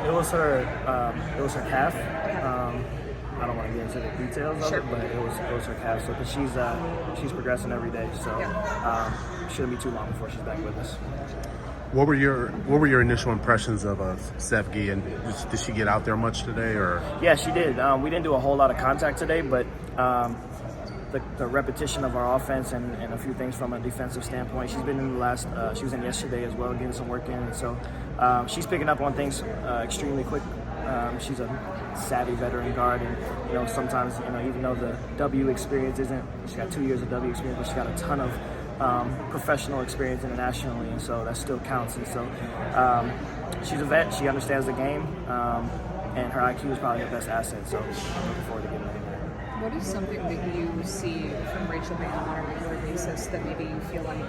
It was her calf. I don't want to get into the details of it, but it was her calf. So, but she's progressing every day. So, shouldn't be too long before she's back with us. What were your initial impressions of Sevgi, and did she get out there much today? Or yeah, she did. We didn't do a whole lot of contact today, but the repetition of our offense and a few things from a defensive standpoint. She's been in the last. She was in yesterday as well, getting some work in, and so she's picking up on things extremely quick. She's a savvy veteran guard, and sometimes even though the W experience isn't, she's got 2 years of W experience, but she's got a ton of professional experience internationally, and so that still counts. And so she's a vet. She understands the game, and her IQ is probably her best asset. So I'm looking forward to getting her in there. What is something that you see from Rachel Band on a regular basis that maybe you feel like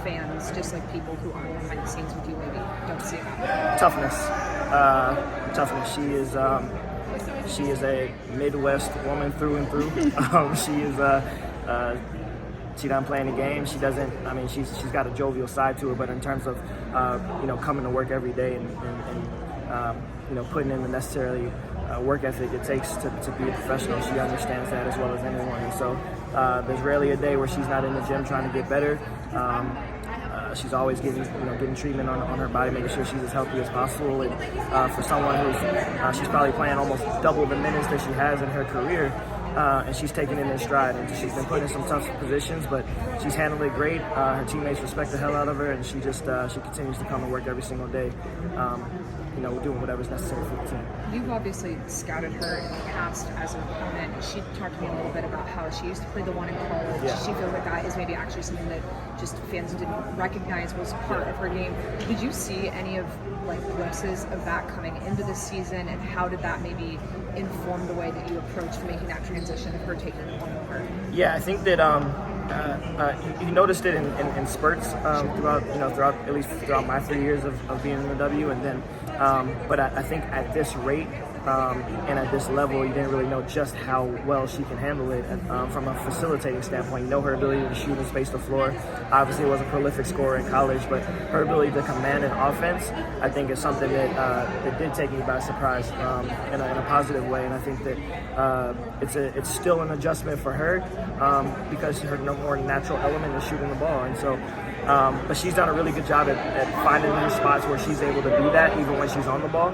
fans, just like people who aren't behind the scenes with you, maybe don't see about? Toughness. Toughness. She is a Midwest woman through and through. She doesn't play any games. She doesn't. I mean, she's got a jovial side to her, but in terms of coming to work every day and putting in the necessary work ethic it takes to be a professional, she understands that as well as anyone. And so there's rarely a day where she's not in the gym trying to get better. She's always getting treatment on her body, making sure she's as healthy as possible. And for someone who's she's probably playing almost double the minutes that she has in her career. And she's taken it in stride, and she's been put in some tough positions, but she's handled it great. Her teammates respect the hell out of her, and she continues to come to work every single day, doing whatever's necessary for the team. You've obviously scouted her in the past as an opponent. She talked to me a little bit about how she used to play the one in college. Yeah. She feels like that is maybe actually something that just fans didn't recognize was part of her game. Did you see any of glimpses of that coming into this season, and how did that maybe inform the way that you approached making that transition of her taking the one over? Yeah, I think that you noticed it in spurts throughout at least throughout my 3 years of being in the W, and then but I think at this rate and at this level, you didn't really know just how well she can handle it from a facilitating standpoint. You know her ability to shoot and space the floor. Obviously, was a prolific scorer in college, but her ability to command an offense, I think, is something that did take me by surprise in a positive way. And I think that it's still an adjustment for her because her more natural element is shooting the ball, and so. But she's done a really good job at finding new spots where she's able to do that even when she's on the ball.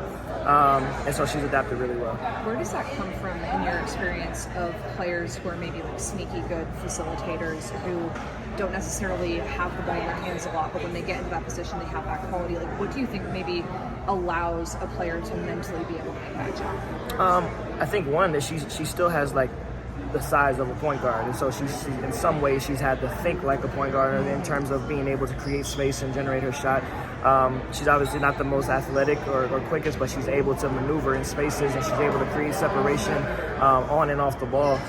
And so she's adapted really well. Where does that come from in your experience of players who are maybe sneaky good facilitators who don't necessarily have the ball in their hands a lot, but when they get into that position, they have that quality? What do you think maybe allows a player to mentally be able to make that jump? I think one, that she still has the size of a point guard, and so she's in some ways she's had to think like a point guard in terms of being able to create space and generate her shot. She's obviously not the most athletic or quickest, but she's able to maneuver in spaces, and she's able to create separation on and off the ball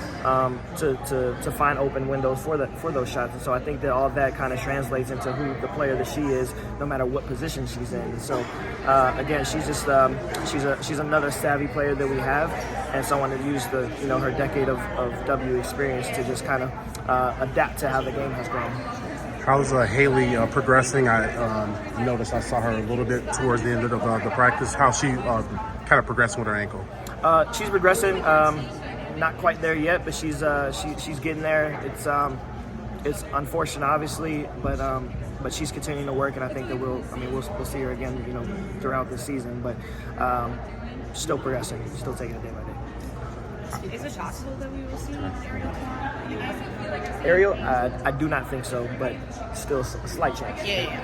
to find open windows for those shots. And so I think that all that kind of translates into who the player that she is, no matter what position she's in. And so again, she's just she's another savvy player that we have, and someone that used her decade of W experience to just kind of adapt to how the game has grown. How's Haley progressing? I noticed I saw her a little bit towards the end of the practice. How's she kind of progressing with her ankle? She's progressing. Not quite there yet, but she's getting there. It's unfortunate, obviously, but she's continuing to work, and I think that we'll see her again, throughout the season. But still progressing, still taking it day by day. Is it possible that we will see Ariel tomorrow? Ariel, I do not think so, but still a slight chance. Yeah.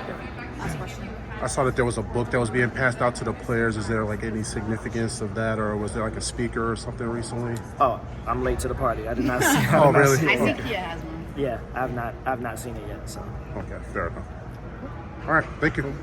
Last question. I saw that there was a book that was being passed out to the players. Is there any significance of that, or was there a speaker or something recently? Oh, I'm late to the party. I did not see. Oh, really? I think he has one. Yeah, I've not seen it yet. So. Okay, fair enough. All right, thank you.